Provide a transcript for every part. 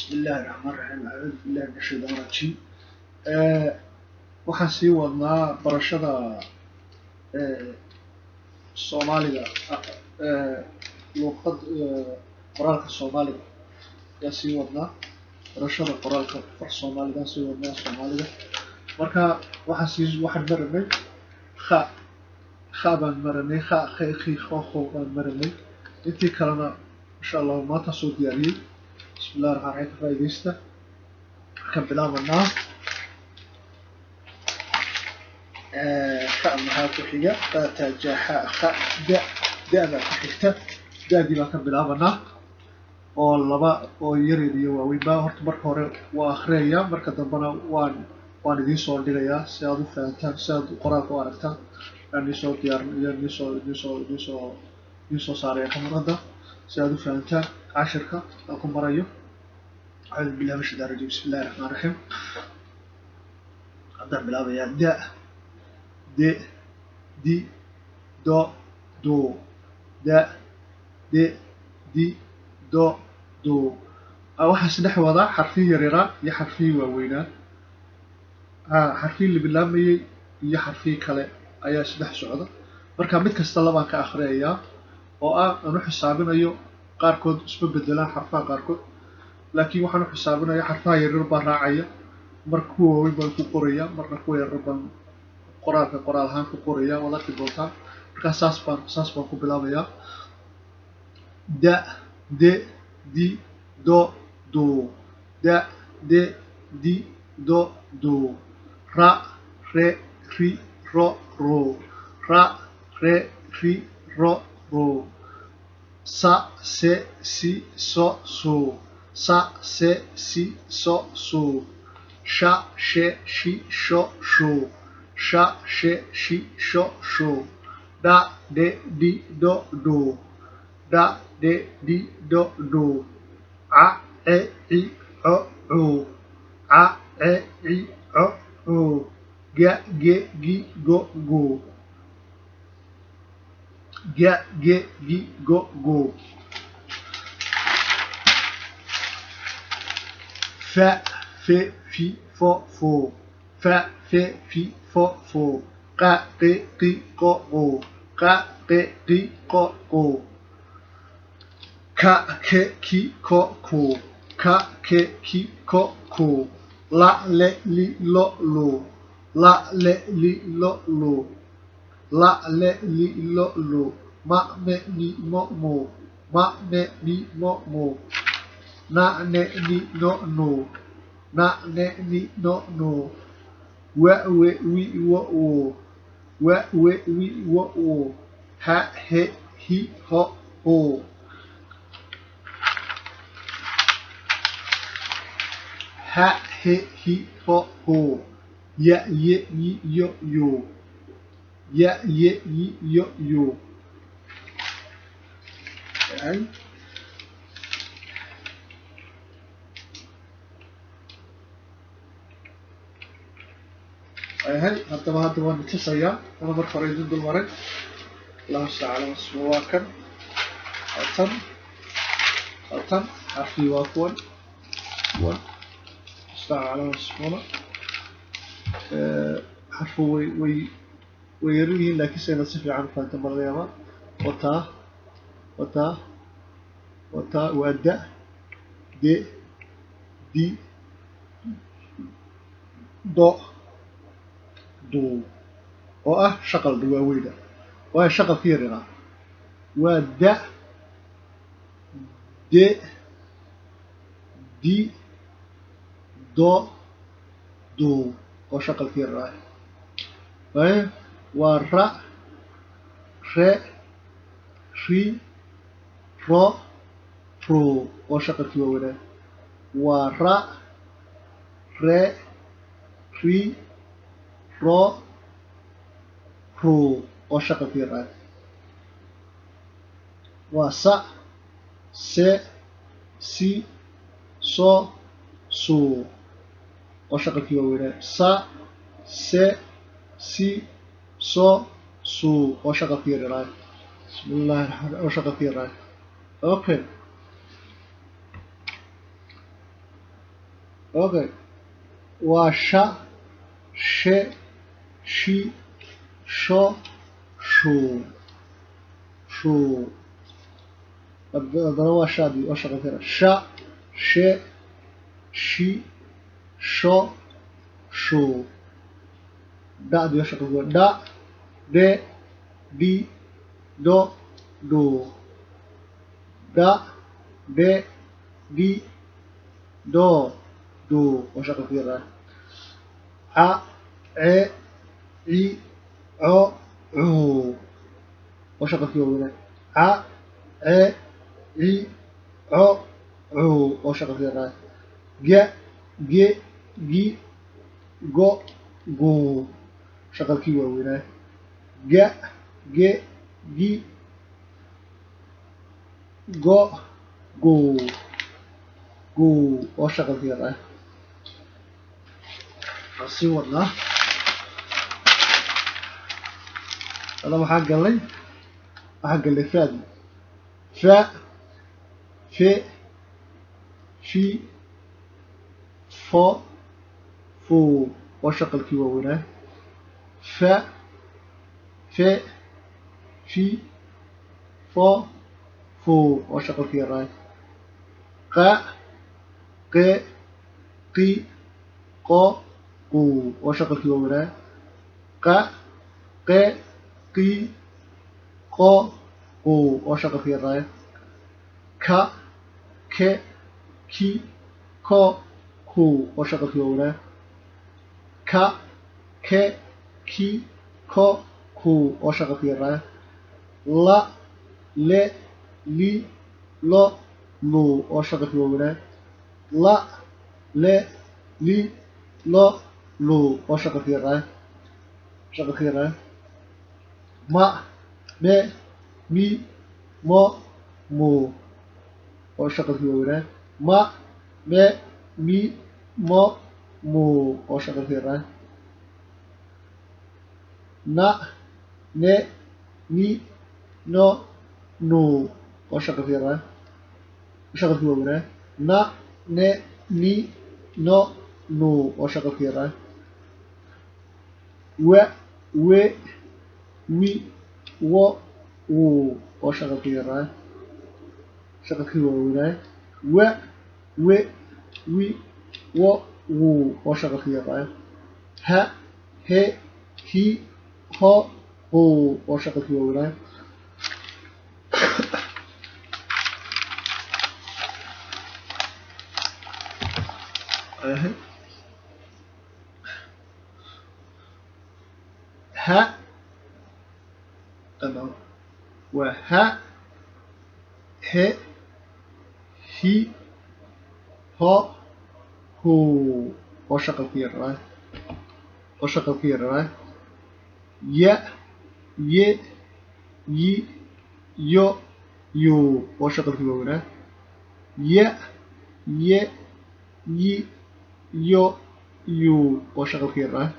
بسم الله الرحمن الرحيم أعوذ بالله من الشيطان الرجيم waxaan sii wadnaa barashada Soomaaliga luqad qoraalka Soomaaliga yaa sii wadnaa barashada qoraalka Soomaaliga sii wadnaa Soomaaliga marka waxaan marinay baan marinay baan marinay intii kalena insha Allah maanta soo diyaariyay بسم الله الرحمن الرحيم فايديستا كان بلامنا فأمها كحية فتجاحا دانا كحيكتا دادي ما كان بلامنا والله ما يريد يواوي ما هرت مركوري وآخرية مركة دنبنا وان دي صور ديريا سيادو فانتان سيادو قرالك واركتان يعني صور ديار نيسو ساريا كمرادة سيادو فانتان عشركة أكون برايو أعوذ بالله من الشيطان الرجيم بسم الله الرحمن الرحيم أبدأ بالأبيات داء دي دو داء دي دو waxaa saddex wada xarfi yaryara iyo xarfi waaweynaa xarfi la bilaabayay iyo xarfi kale ayaa saddex socda marka mid kasta labaan ka akhriyaa oo aan u xisaabinayo qaarkood isma bedelaan xarfaha qaarkood laakiin waxaan u xisaabinayaa xarfaha yaryar baan raacaya marka kuwa waaweyn baan ku qoraya marka kuwa yaryar baan qoraal ahaan ku qoraya wada arki doontaan marka saas baan ku bilaabayaa da di do da di do ra re ri ro ra re ri ro sa se si so sa se si so sha she shi sho sha she shi sho da de di do da de di do a e i o a e i o ga ge gi go ga ge gi go fa fe fi fo fa fe fi fo qa qi qo qa qi qo ka ke ki ko ka ke ki ko la le li lo la le li lo la le li lo ma me ni mo ma me ni mo na ne ni no na ne ni no wa we wi wo wa we wi wo ha he hi ho o ha he hi ho ya ye yi yo ya ye yi yo okay. هاي هذا نتصيا أنا مرة ريدون دول مرة الله تعالى مسواكن أتم عفي واكون تعالى مسوانا حرفه ويرويه لكن سينصف عن فانت مرة وتا ودا دي دو oo shaqal duwaaweyda waa shaqal fiirina waa da de di do oo shaqal fiirina waa ra re ri ro oo shaqal fiirina waa ra re ri ro oo shaqal fiirina waa sa se si so oo shaqal fiirina sa se si so oo shaqal fiirina bismillahir rahmanir oo shaqal fiirina okay Okay. وشا ش شي شو شو شو ضروا شادي وشغل كده شا ش شي شو شو دا دي وشغل دا د دي دو دو دا د دي دو دو وشغل كده ع ع عي عو عو وشغل كده ع ع عي عو عو وشغل كده ج ج جي جو جو شغل كي وين ج ج جي جو جو جو وشغل كده صورنا هذا ما حق لي حق اللي فادي فاء في في فو فو وشغل كي وين فاء في في فو فو وشغل كي راي ق ق قي قو قو وشغل كي وين ق ق قي قو قو وشغل كي راي ك ك كي كو كو وشغل كي وين ك ك كي كو كو وشغل كي راي لا ل لي لو لو وشغل كي وين لا ل لي لو لو وشغل كي راي شغل كي راي ما م مي مو مو وشغل كي وين ما م مي مو مو وشغل كي راي نا ن ني نو نو وشغل كي راي وشغل كي وين نا ن ني نو نو وشغل كي راي و و وي و و وشغل كي راي شغل كي وين و و وي و و وشغل كي راي ه ه هي هو هو وشغل كي وين ها تمام وها ه هي هو هو وشغل كي راي وشغل كي راي ي ي ي يو يو وشغل كي وين ي ي ي يو يو وشغل كي راي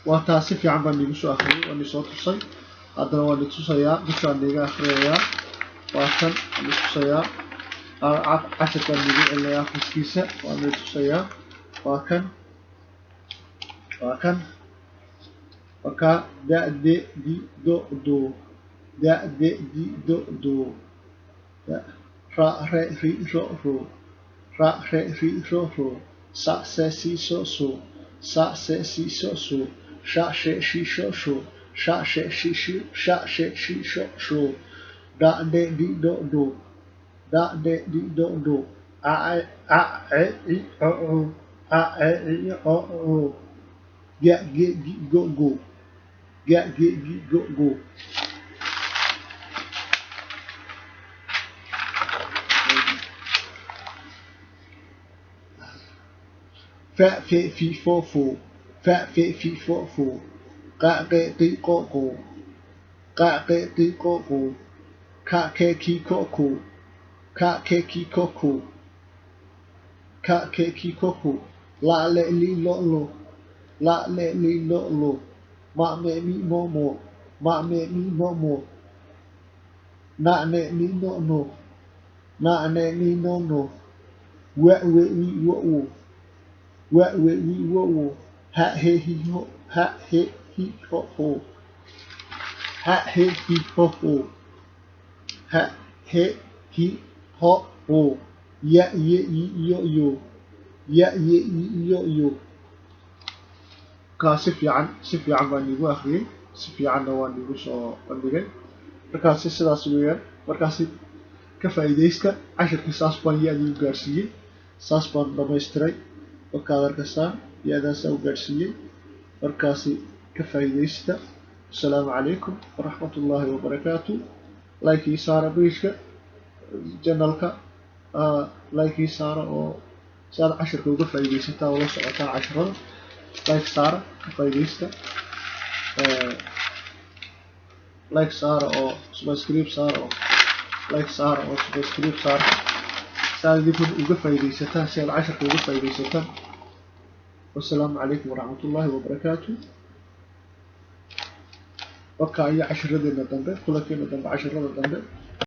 وتاسف في عم بني بسوا آخر وني صوت الصي هذا وني تصيا بسوا نيجا آخرية وأكن وني تصيا عشرة نيجي اللي يأخذ كيسة وني تصيا وأكن وكا دا دي دي دو دو دا دي دي دو دو دا را ري ري رو رو را ري ري رو رو sa se si so so sa se si so so sha she shi sho sho sha she shi shi sha she shi sho sho da de di do do da de di do do a e i o a e i o get go go get go go fa fe fi fo fo fa fe fi fo fo ka ke ti ko ko ka ke ti ko ko ka ke ki ko ko ka ke ki ko ko ka ke ki ko ko la le li lo lo la le li lo lo ma me mi mo mo ma me mi mo mo na ne ni no no na ne ni no no و ها هي هي هو ها هي هي هو ها هي هي هو ها هي هي هو يا يو يو يا يو كاسف عن بانيغو أخرين سفي عن وانيغو سو بانيغي markaasi sidaas weeyaan markaasi ka faa'iideyska casharkii saas baan iyadii u gaarsiiyey saas baan dhamaystiray markaad arkasaan iyadaas u gaarsiiyey markaasi ka faa'iideysta assalaamu calaykum waraxmatullaahi wabarakaatu like saara pageka channelka like saara oo si aad casharka uga faa'iideysataa oo la socotaa casharada like saara ka faa'iideysta like saara oo subscribe saara oo like saara oo subscribe saara saad uga faa'iideysataan si aad casharka uga faa'iideysataan wassalaamu calaykum waraxmatullaahi wabarakaatu وكا أي 10 dambe kula keena dambe 10 dambe